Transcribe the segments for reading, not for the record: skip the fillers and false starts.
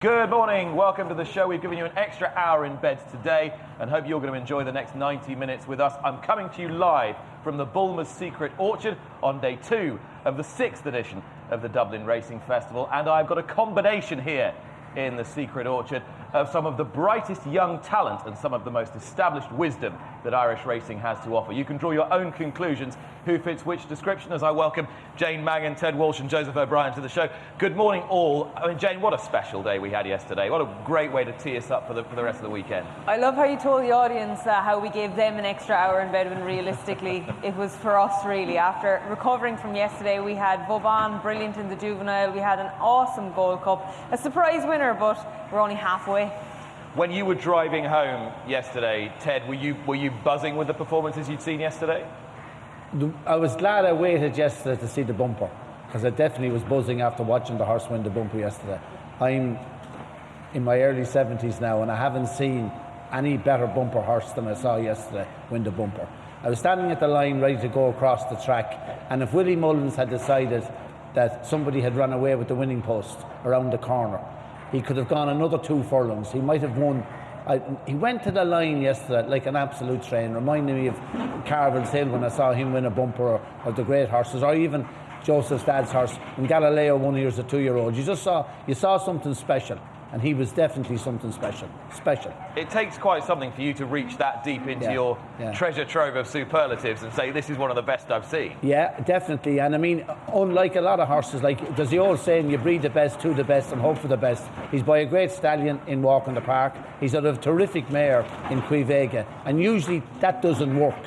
Good morning, welcome to the show. We've given you an extra hour in bed today and hope you're going to enjoy the next 90 minutes with us. I'm coming to you live from the Bulmer's Secret Orchard on day 2 of the 6th edition of the Dublin Racing Festival, and I've got a combination here in the Secret Orchard of some of the brightest young talent and some of the most established wisdom that Irish racing has to offer. You can draw your own conclusions who fits which description as I welcome Jane Mangan, Ted Walsh and Joseph O'Brien to the show. Good morning all. I mean, Jane, what a special day we had yesterday. What a great way to tee us up for the rest of the weekend. I love how you told the audience how we gave them an extra hour in bed when realistically it was for us really. After recovering from yesterday, we had Vauban brilliant in the juvenile, we had an awesome Gold Cup, a surprise winner, but we're only halfway. When you were driving home yesterday, Ted, were you buzzing with the performances you'd seen yesterday? I was glad I waited yesterday to see the bumper, because I definitely was buzzing after watching the horse win the bumper yesterday. I'm in my early 70s now and I haven't seen any better bumper horse than I saw yesterday win the bumper. I was standing at the line ready to go across the track, and if Willie Mullins had decided that somebody had run away with the winning post around the corner, he could have gone another 2 furlongs. He might have won. He went to the line yesterday like an absolute train, reminding me of Carville's Hill when I saw him win a bumper, of the great horses, or even Joseph's dad's horse when Galileo won here as a 2-year-old. You saw something special, and he was definitely something special. It takes quite something for you to reach that deep into your treasure trove of superlatives and say, this is one of the best I've seen. Yeah, definitely. And I mean, unlike a lot of horses, like there's the old saying, you breed the best to the best and hope for the best. He's by a great stallion in Walk in the Park. He's out of a terrific mare in Qui Vega. And usually that doesn't work,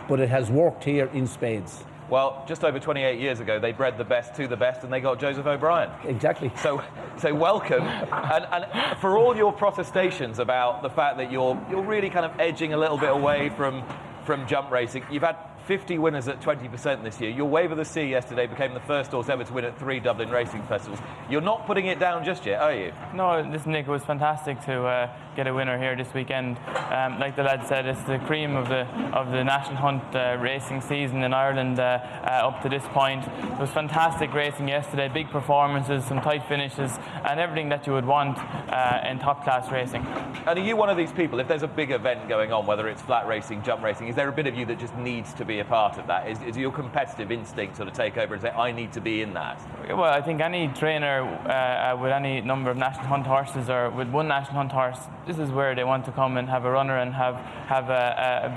but it has worked here in spades. Well, just over 28 years ago, they bred the best to the best and they got Joseph O'Brien. Exactly. So welcome. And for all your protestations about the fact that you're really kind of edging a little bit away from jump racing, you've had 50 winners at 20% this year. Your Wave of the Sea yesterday became the first horse ever to win at 3 Dublin Racing Festivals. You're not putting it down just yet, are you? No, listen, Nick, it was fantastic to get a winner here this weekend. Like the lad said, it's the cream of the National Hunt racing season in Ireland up to this point. It was fantastic racing yesterday, big performances, some tight finishes, and everything that you would want in top-class racing. And are you one of these people, if there's a big event going on, whether it's flat racing, jump racing, is there a bit of you that just needs to be a part of that? Is your competitive instinct sort of take over and say, I need to be in that? Well, I think any trainer with any number of National Hunt horses, or with one National Hunt horse, this is where they want to come and have a runner and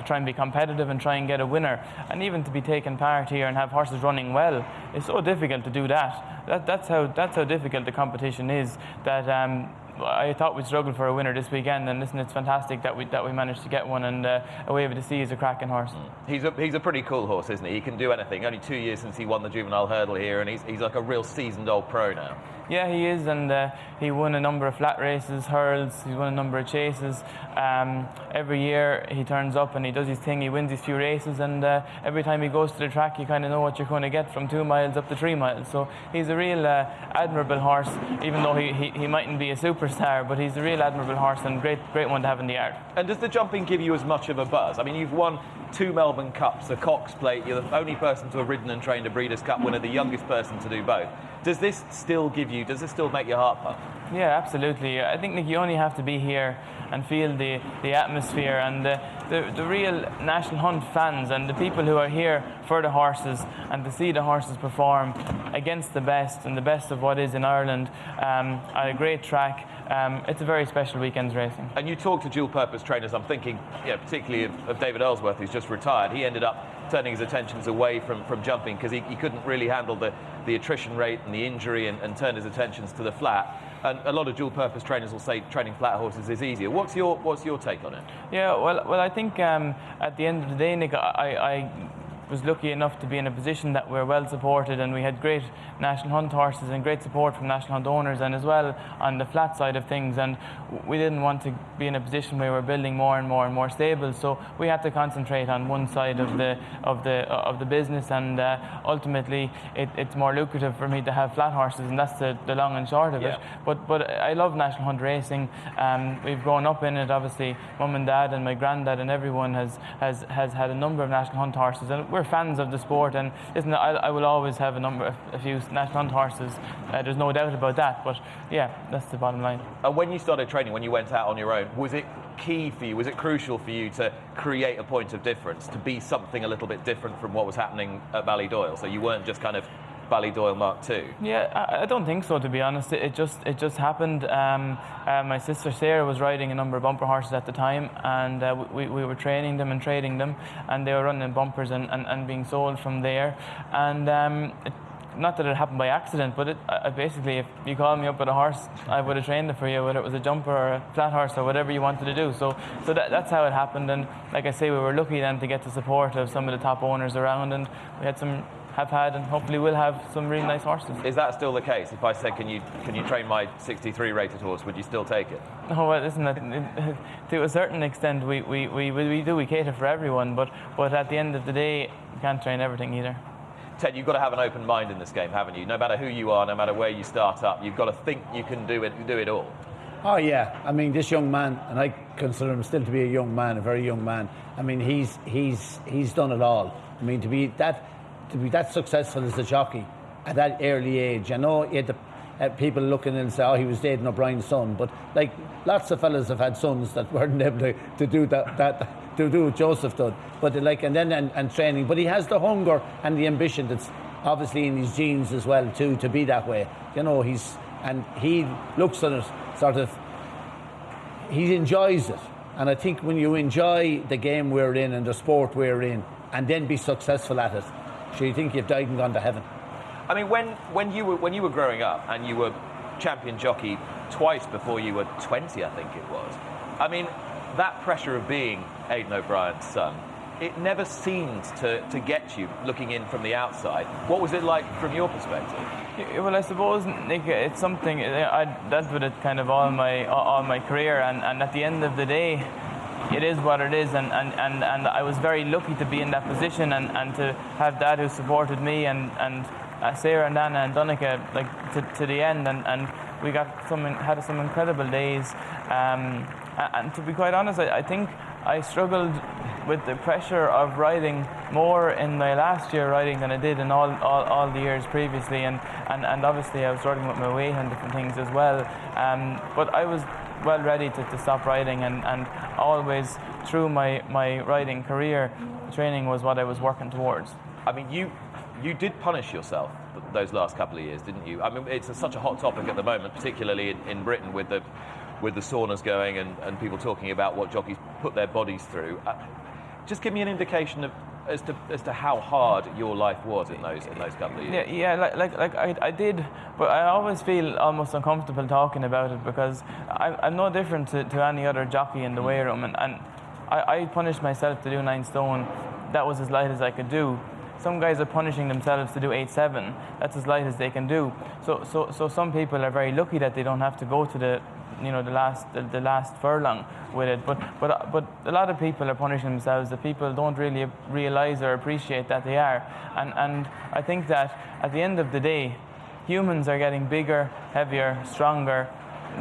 try and be competitive and try and get a winner. And even to be taking part here and have horses running well, it's so difficult to do that. That's how difficult the competition is, that I thought we'd struggle for a winner this weekend, and listen, it's fantastic that we managed to get one, and A Wave of the Sea is a cracking horse. He's a pretty cool horse, isn't he? He can do anything. Only 2 years since he won the juvenile hurdle here, and he's like a real seasoned old pro now. Yeah, he is, and he won a number of flat races, hurls, he's won a number of chases. Every year he turns up and he does his thing, he wins his few races, and every time he goes to the track you kind of know what you're going to get from 2 miles up to 3 miles. So he's a real admirable horse, even though he mightn't be a superstar, but he's a real admirable horse and great one to have in the yard. And does the jumping give you as much of a buzz? I mean, you've won 2 Melbourne Cups, a Cox Plate, you're the only person to have ridden and trained a Breeders' Cup winner, the youngest person to do both. Does this still make your heart pump? Yeah, absolutely. I think, Nick, you only have to be here and feel the atmosphere and the real National Hunt fans and the people who are here for the horses and to see the horses perform against the best and the best of what is in Ireland at a great track. It's a very special weekend's racing. And you talk to dual-purpose trainers, I'm thinking particularly of David Ellsworth, who's just retired. He ended up turning his attentions away from jumping because he couldn't really handle the attrition rate and the injury and turn his attentions to the flat. And a lot of dual-purpose trainers will say training flat horses is easier. What's your take on it? Yeah, well, I think at the end of the day, Nick, I was lucky enough to be in a position that we're well supported, and we had great National Hunt horses and great support from National Hunt owners, and as well on the flat side of things. And we didn't want to be in a position where we're building more and more stables, so we had to concentrate on one side of the business, and ultimately it's more lucrative for me to have flat horses, and that's the long and short of it. But I love National Hunt racing. We've grown up in it, obviously. Mum and Dad and my granddad and everyone has had a number of National Hunt horses, and we're fans of the sport, and listen, I will always have a few national hunt horses. There's no doubt about that. But yeah, that's the bottom line. And when you started training, when you went out on your own, was it key for you? Was it crucial for you to create a point of difference, to be something a little bit different from what was happening at Ballydoyle? So you weren't just kind of Ballydoyle Mark II? Yeah, I don't think so, to be honest. It just happened. My sister Sarah was riding a number of bumper horses at the time, and we were training them and trading them, and they were running bumpers and being sold from there. And not that it happened by accident, but basically, if you called me up with a horse, I would have trained it for you, whether it was a jumper or a flat horse or whatever you wanted to do. So that's how it happened. And like I say, we were lucky then to get the support of some of the top owners around, and we have had and hopefully will have some really nice horses. Is that still the case? If I said, can you train my 63 rated horse, would you still take it? Oh, well, listen, to a certain extent we cater for everyone, but at the end of the day, you can't train everything either. Ted, you've got to have an open mind in this game, haven't you? No matter who you are, no matter where you start up, you've got to think you can do it all. Oh yeah, I mean, this young man, and I consider him still to be a young man, a very young man. I mean, he's done it all. I mean, to be that successful as a jockey at that early age. I know he had people looking and say, oh, he was dating O'Brien's son, but like lots of fellas have had sons that weren't able to do that to do what Joseph did. But and training. But he has the hunger and the ambition that's obviously in his genes as well too, to be that way. You know, he looks at it sort of, he enjoys it. And I think when you enjoy the game we're in and the sport we're in, and then be successful at it, so you think you've died and gone to heaven. I mean, when you were growing up and you were champion jockey twice before you were 20, I think it was. I mean, that pressure of being Aidan O'Brien's son, it never seemed to get you looking in from the outside. What was it like from your perspective? Well, I suppose, Nick, it's something I dealt with it kind of all my career, and at the end of the day, it is what it is, and I was very lucky to be in that position and to have Dad who supported me and Sarah and Anna and Donica to the end, and we had some incredible days, and to be quite honest, I think I struggled with the pressure of riding more in my last year riding than I did in all the years previously, and obviously I was struggling with my weight and different things as well, but I was well ready to stop riding, and always through my riding career, training was what I was working towards. I mean, you did punish yourself those last couple of years, didn't you? I mean, it's such a hot topic at the moment, particularly in Britain with the saunas going and people talking about what jockeys put their bodies through. Just give me an indication as to how hard your life was in those couple of years. Yeah, like I did, but I always feel almost uncomfortable talking about it because I'm no different to any other jockey in the weigh room, and I punished myself to do 9 stone. That was as light as I could do. Some guys are punishing themselves to do 8-7. That's as light as they can do. So some people are very lucky that they don't have to go to the last furlong with it. But a lot of people are punishing themselves that people don't really realise or appreciate that they are. And I think that at the end of the day, humans are getting bigger, heavier, stronger.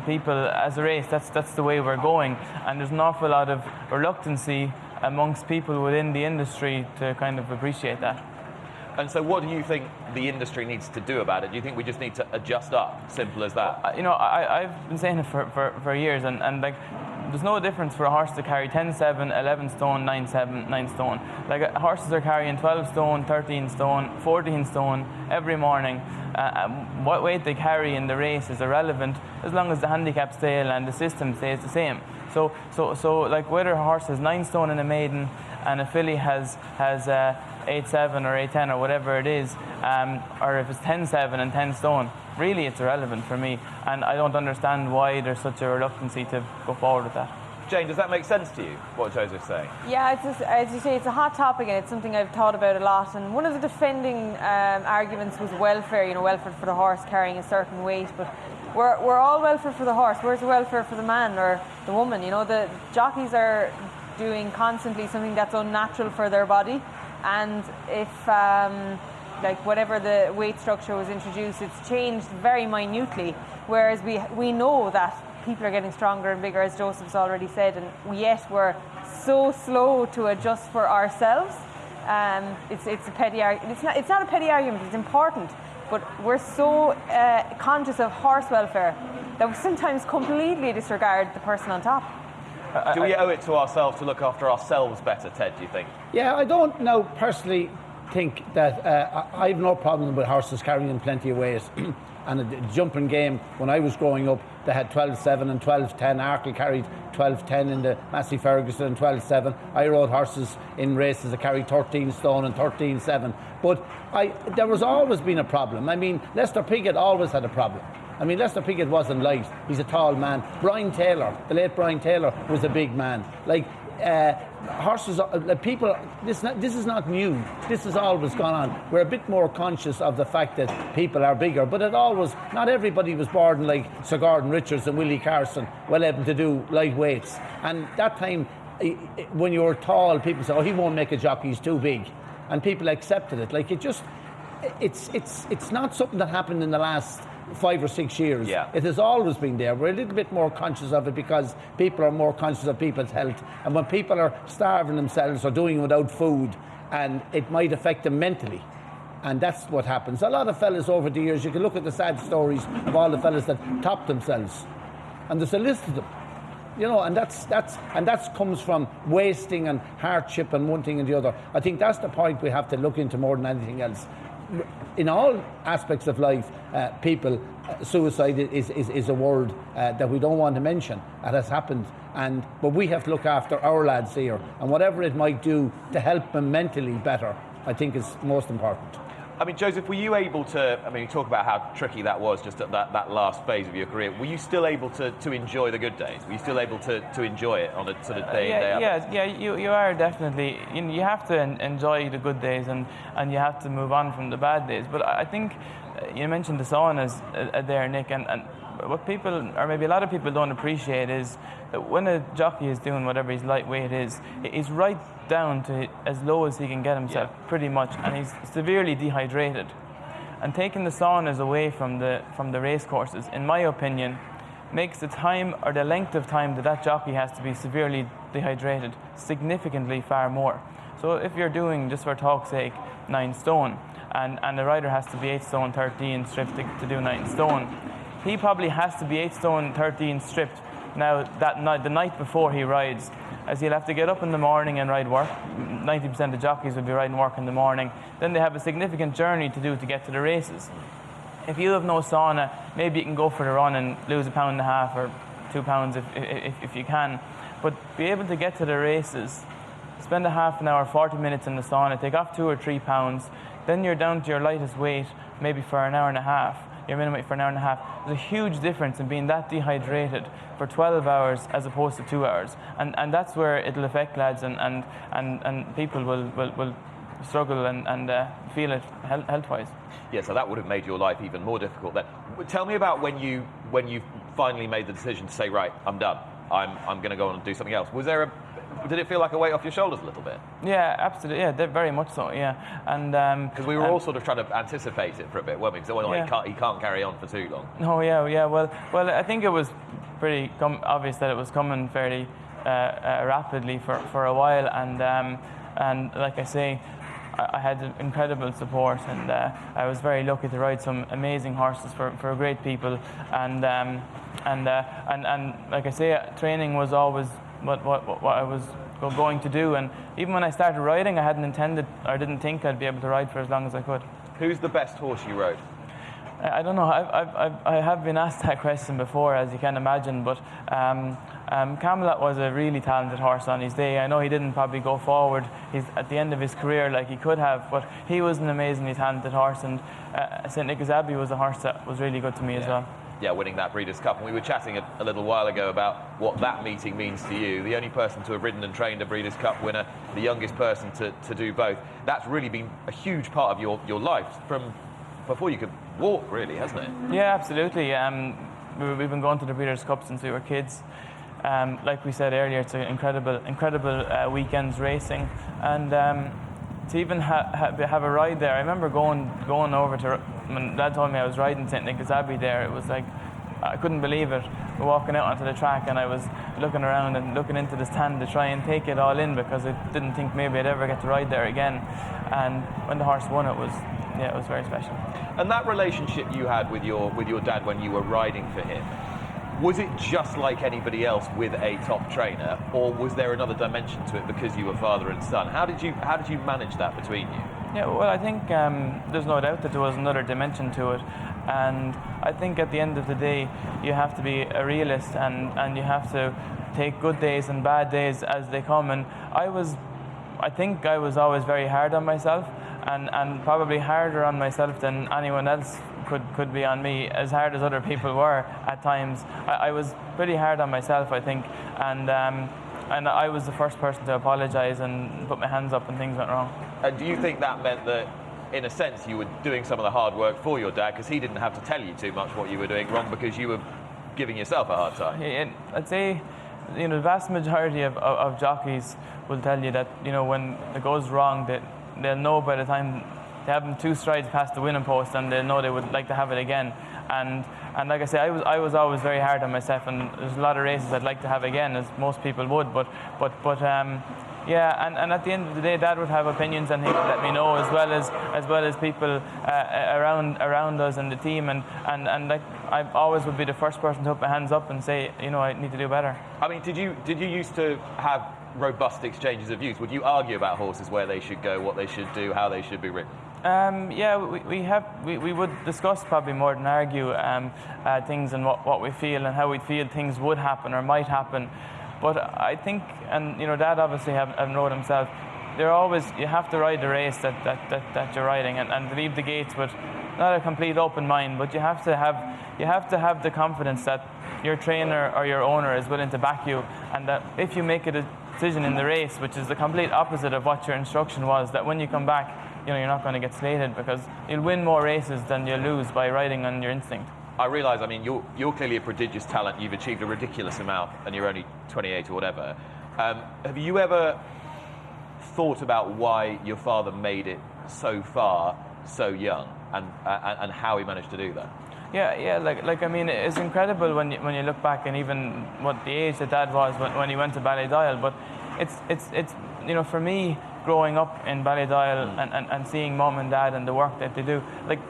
People as a race, that's the way we're going. And there's an awful lot of reluctancy amongst people within the industry to kind of appreciate that. And so what do you think the industry needs to do about it? Do you think we just need to adjust up? Simple as that? I've been saying it for years, and like, there's no difference for a horse to carry 10-7, 11 stone, 9-7, 9 stone. Like, horses are carrying 12 stone, 13 stone, 14 stone every morning. What weight they carry in the race is irrelevant as long as the handicap stale and the system stays the same. So like, whether a horse has 9 stone in a maiden and a filly has 8-7 or 8-10 or whatever it is, or if it's 10-7 and 10 stone, really it's irrelevant for me, and I don't understand why there's such a reluctancy to go forward with that. Jane, does that make sense to you, what Joseph's saying? Yeah, it's just, as you say, it's a hot topic and it's something I've thought about a lot, and one of the defending arguments was welfare, welfare for the horse carrying a certain weight, but we're all welfare for the horse. Where's the welfare for the man or the woman? The jockeys are doing constantly something that's unnatural for their body, and if whatever the weight structure was introduced, it's changed very minutely, whereas we know that people are getting stronger and bigger, as Joseph's already said, and yet we're so slow to adjust for ourselves. It's a petty argument. It's not a petty argument. It's important, but we're so conscious of horse welfare that we sometimes completely disregard the person on top. Do we owe it to ourselves to look after ourselves better, Ted, do you think? Yeah, I don't now personally think that I have no problem with horses carrying plenty of weight. And the jumping game, when I was growing up, they had 12.7 and 12.10. Arkle carried 12.10 in the Massey Ferguson and 12.7. I rode horses in races that carried 13 stone and 13.7. But there was always been a problem. I mean, Lester Piggott always had a problem. I mean, Lester Piggott wasn't light. He's a tall man. Brian Taylor, the late Brian Taylor, was a big man. Like, horses, people, this is not new. This has always gone on. We're a bit more conscious of the fact that people are bigger, but not everybody was born like Sir Gordon Richards and Willie Carson, well able to do light weights. And that time, when you were tall, people said, oh, he won't make a jockey, he's too big. And people accepted it. Like, it's not something that happened in the last 5 or 6 years. Yeah. It has always been there. We're a little bit more conscious of it because people are more conscious of people's health. And when people are starving themselves or doing without food, and it might affect them mentally. And that's what happens. A lot of fellas over the years, you can look at the sad stories of all the fellas that top themselves. And there's a list of them. You know, and that comes from wasting and hardship and one thing and the other. I think that's the point we have to look into more than anything else. In all aspects of life, suicide is a word that we don't want to mention. It has happened, but we have to look after our lads here, and whatever it might do to help them mentally better, I think is most important. I mean, Joseph, were you able to, I mean, you talk about how tricky that was just at that last phase of your career. Were you still able to enjoy the good days? Were you still able to enjoy it on a sort of day in, day out? Yeah, you are definitely. You have to enjoy the good days and you have to move on from the bad days. But I think you mentioned the saunas there, Nick, and what people, or maybe a lot of people don't appreciate is that when a jockey is doing whatever his lightweight is, he's right down to as low as he can get himself, pretty much, and he's severely dehydrated. And taking the saunas away from the race courses, in my opinion, makes the time or the length of time that jockey has to be severely dehydrated significantly far more. So if you're doing, just for talk's sake, 9 stone, and the rider has to be 8 stone 13 stripped to do 9 stone, he probably has to be 8 stone 13 stripped now that night, the night before he rides, as he'll have to get up in the morning and ride work. 90% of jockeys will be riding work in the morning. Then they have a significant journey to do to get to the races. If you have no sauna, maybe you can go for the run and lose £1.5 pound or £2 if you can. But be able to get to the races, spend a half an hour, 40 minutes in the sauna, take off 2 or 3 pounds, then you're down to your lightest weight maybe for an hour and a half. Your minimum weight for an hour and a half. There's a huge difference in being that dehydrated for 12 hours as opposed to 2 hours. And that's where it'll affect lads and people will struggle and feel it health-wise. Yeah, so that would have made your life even more difficult then. Tell me about when you finally made the decision to say, right, I'm done. I'm going to go on and do something else. Did it feel like a weight off your shoulders a little bit? Yeah, absolutely. Yeah, very much so. Yeah, and because we were all sort of trying to anticipate it for a bit, weren't we? Because he can't carry on for too long. Oh yeah. Well, I think it was pretty obvious that it was coming fairly rapidly for a while, and like I say, I had incredible support, and I was very lucky to ride some amazing horses for great people, and like I say, training was always what I was going to do. And even when I started riding, I hadn't intended or didn't think I'd be able to ride for as long as I could. Who's the best horse you rode? I don't know. I have been asked that question before, as you can imagine, but Camelot was a really talented horse on his day. I know he didn't probably go forward at the end of his career like he could have, but he was an amazingly talented horse, and St. Nicholas Abbey was a horse that was really good to me as well. Yeah, winning that Breeders' Cup. And we were chatting a little while ago about what that meeting means to you. The only person to have ridden and trained a Breeders' Cup winner, the youngest person to do both. That's really been a huge part of your life from before you could walk, really, hasn't it? Yeah, absolutely. We've been going to the Breeders' Cup since we were kids. Like we said earlier, it's an incredible weekends racing. And to even have a ride there, I remember going over to, when Dad told me I was riding St. Nicholas Abbey there, it was like, I couldn't believe it. We're walking out onto the track, and I was looking around and looking into the stand to try and take it all in, because I didn't think maybe I'd ever get to ride there again. And when the horse won, it was very special. And that relationship you had with your dad when you were riding for him, was it just like anybody else with a top trainer, or was there another dimension to it because you were father and son? How did you manage that between you? Yeah, well, I think there's no doubt that there was another dimension to it, and I think at the end of the day you have to be a realist, and you have to take good days and bad days as they come. And I think I was always very hard on myself, and probably harder on myself than anyone else could be on me, as hard as other people were at times. I was pretty hard on myself, I think, and I was the first person to apologise and put my hands up when things went wrong. And do you think that meant that, in a sense, you were doing some of the hard work for your dad, because he didn't have to tell you too much what you were doing wrong, because you were giving yourself a hard time? Yeah, I'd say, the vast majority of jockeys will tell you that, when it goes wrong, that they'll know by the time they have them 2 strides past the winning post, and they'll know they would like to have it again. And like I say, I was always very hard on myself, and there's a lot of races I'd like to have again, as most people would. But yeah, and at the end of the day, Dad would have opinions, and he would let me know, as well as people around us and the team, and like, I always would be the first person to put my hands up and say, I need to do better. I mean, did you used to have robust exchanges of views? Would you argue about horses, where they should go, what they should do, how they should be ridden? Yeah, we would discuss, probably more than argue, things and what we feel and how we feel things would happen or might happen. But I think, and Dad obviously having rode himself, you have to ride the race that you're riding, and leave the gates with not a complete open mind, but you have to have the confidence that your trainer or your owner is willing to back you, and that if you make a decision in the race, which is the complete opposite of what your instruction was, that when you come back, you're not going to get slated, because you'll win more races than you'll lose by riding on your instinct. I realise, you're clearly a prodigious talent. You've achieved a ridiculous amount, and you're only 28 or whatever. Have you ever thought about why your father made it so far so young, and how he managed to do that? Yeah. It's incredible when you look back, and even what the age that Dad was when he went to Ballydial. But it's for me, growing up in Ballydial and seeing Mum and Dad and the work that they do, like,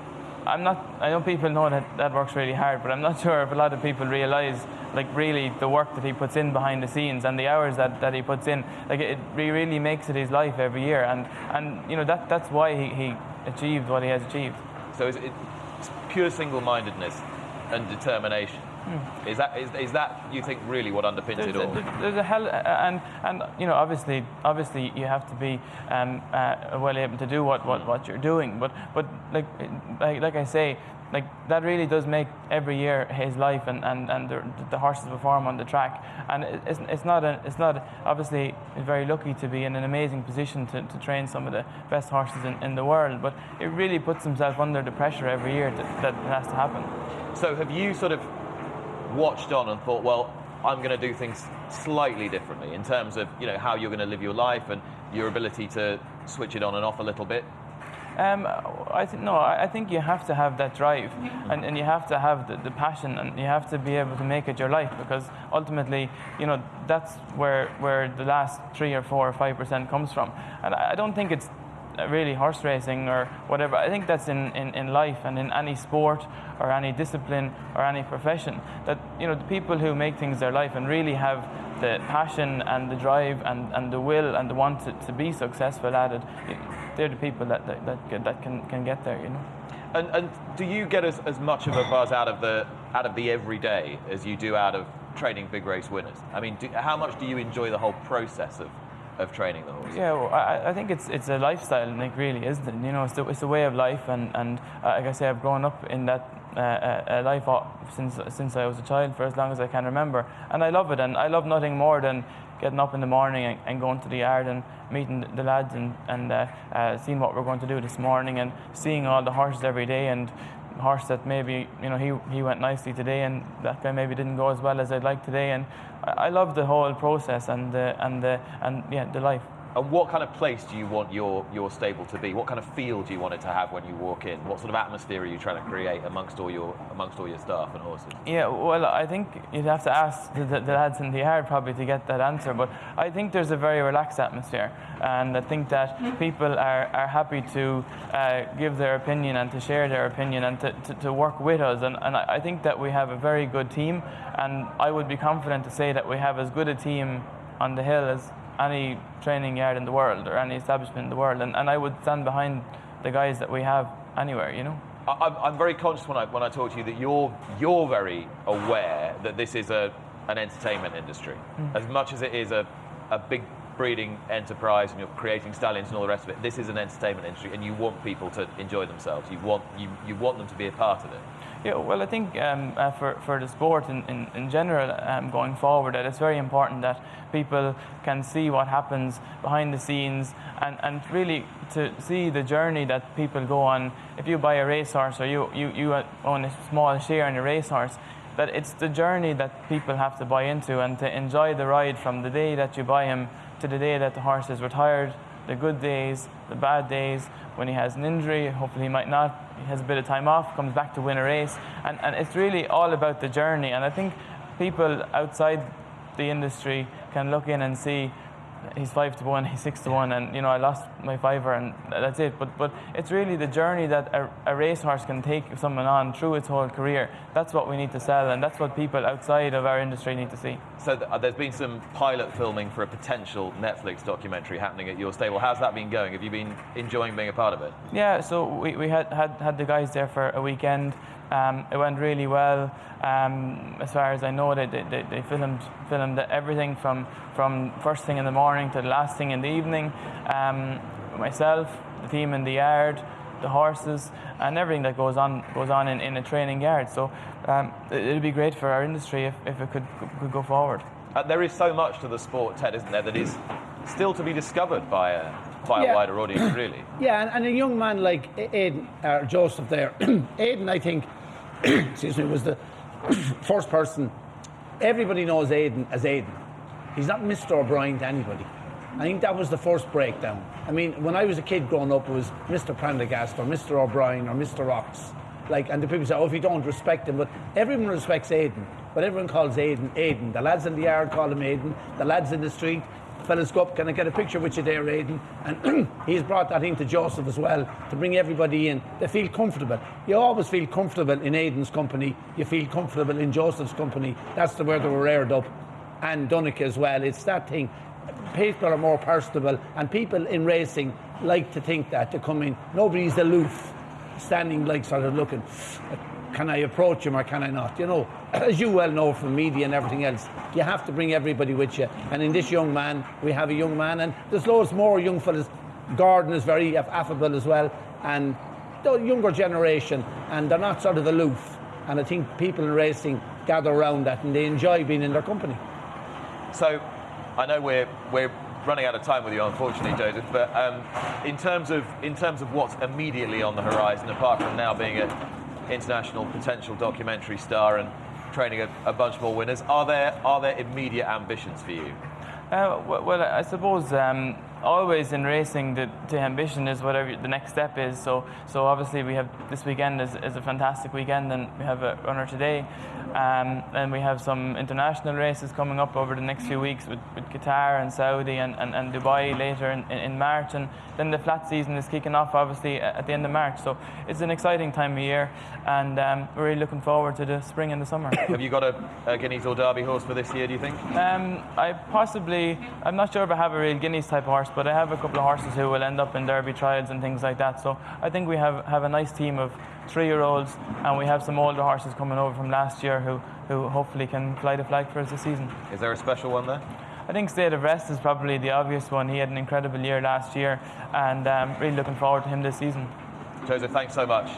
I know people know that works really hard, but I'm not sure if a lot of people realise, like, really the work that he puts in behind the scenes and the hours that he puts in. Like, it really makes it his life every year, and that's why he achieved what he has achieved. So it's pure single-mindedness and determination. Is that you think really what underpins it all? There's a hell, and obviously you have to be well able to do what you're doing. But like I say, like, that really does make every year his life, and the horses perform on the track. And it's not obviously he's very lucky to be in an amazing position to train some of the best horses in the world. But it really puts himself under the pressure every year that has to happen. So have you sort of watched on and thought, well, I'm going to do things slightly differently in terms of how you're going to live your life and your ability to switch it on and off a little bit? I think you have to have that drive, and you have to have the passion, and you have to be able to make it your life, because ultimately, that's where the last 3 or 4 or 5% comes from. And I don't think it's really horse racing or whatever. I think that's in life and in any sport or any discipline or any profession, that the people who make things their life and really have the passion and the drive and the will and the want to be successful at it, they're the people that can get there. And do you get as much of a buzz out of the everyday as you do out of training big race winners? I mean, how much do you enjoy the whole process of training the horse? Yeah, well, I think it's a lifestyle, Nick, really, isn't it? It's a way of life, and like I say, I've grown up in that life since I was a child, for as long as I can remember, and I love it, and I love nothing more than getting up in the morning and going to the yard and meeting the lads and seeing what we're going to do this morning, and seeing all the horses every day, and horse that maybe he went nicely today, and that guy maybe didn't go as well as I'd like today, and I love the whole process and the life. And what kind of place do you want your stable to be? What kind of feel do you want it to have when you walk in? What sort of atmosphere are you trying to create amongst all your staff and horses? Yeah, well, I think you'd have to ask the lads in the yard probably to get that answer, but I think there's a very relaxed atmosphere, and I think that people are happy to give their opinion and to share their opinion and to work with us, and I think that we have a very good team, and I would be confident to say that we have as good a team on the hill as any training yard in the world or any establishment in the world, and I would stand behind the guys that we have anywhere, you know. I'm very conscious when I talk to you that you're very aware that this is an entertainment industry, as much as it is a big breeding enterprise and you're creating stallions and all the rest of it. This is an entertainment industry, and you want people to enjoy themselves. You want them to be a part of it. Yeah, well, I think for the sport in general, going forward, that it's very important that people can see what happens behind the scenes and really to see the journey that people go on. If you buy a racehorse or you own a small share in a racehorse, that it's the journey that people have to buy into and to enjoy the ride from the day that you buy him to the day that the horse is retired, the good days, the bad days, when he has an injury, hopefully he might not, he has a bit of time off, comes back to win a race, and it's really all about the journey. And I think people outside the industry can look in and see he's 5-1, he's 6-1, and you know, I lost my fiver and that's it. But it's really the journey that a racehorse can take someone on through its whole career. That's what we need to sell, and that's what people outside of our industry need to see. So there's been some pilot filming for a potential Netflix documentary happening at your stable. How's that been going? Have you been enjoying being a part of it? Yeah, so we had the guys there for a weekend. It went really well. As far as I know, they filmed everything from first thing in the morning to the last thing in the evening. Myself, the team in the yard, the horses, and everything that goes on in a training yard. So it'd be great for our industry if it could go forward. There is so much to the sport, Ted, isn't there, that is still to be discovered by a wider audience, really. Yeah, and a young man like Aidan, Joseph there, Aidan, I think, excuse me, was the first person. Everybody knows Aidan as Aidan. He's not Mr. O'Brien to anybody. I think that was the first breakdown. I mean, when I was a kid growing up, it was Mr. Prendergast or Mr. O'Brien or Mr. Rocks. And the people say, oh, if you don't respect him, but everyone respects Aidan. But everyone calls Aidan Aidan. The lads in the yard call him Aidan. The lads in the street, fellas go up, can I get a picture with you there, Aidan? And he's brought that into Joseph as well, to bring everybody in. They feel comfortable. You always feel comfortable in Aidan's company. You feel comfortable in Joseph's company. That's the where they were reared up. And Dunica as well. It's that thing. People are more personable, and people in racing like to think that they come in. Nobody's aloof, standing like sort of looking, can I approach him or can I not? You know, as you well know from media and everything else, you have to bring everybody with you. And in this young man, we have a young man, and there's loads more young fellas. Gordon is very affable as well, and the younger generation, and they're not sort of aloof. And I think people in racing gather around that, and they enjoy being in their company. So, I know we're running out of time with you, unfortunately, Joseph. But in terms of what's immediately on the horizon, apart from now being an international potential documentary star and training a bunch more winners, are there immediate ambitions for you? Well, I suppose always in racing, the ambition is whatever the next step is. So obviously we have this weekend is a fantastic weekend, and we have a runner today, and we have some international races coming up over the next few weeks with Qatar and Saudi and Dubai later in March, and then the flat season is kicking off obviously at the end of March. So it's an exciting time of year, and we're really looking forward to the spring and the summer. Have you got a Guineas or Derby horse for this year, do you think? I'm not sure if I have a real Guineas type horse, but I have a couple of horses who will end up in Derby trials and things like that. So I think we have a nice team of 3-year-olds, and we have some older horses coming over from last year who hopefully can fly the flag for us this season. Is there a special one there? I think State of Rest is probably the obvious one. He had an incredible year last year, and really looking forward to him this season. Joseph, thanks so much.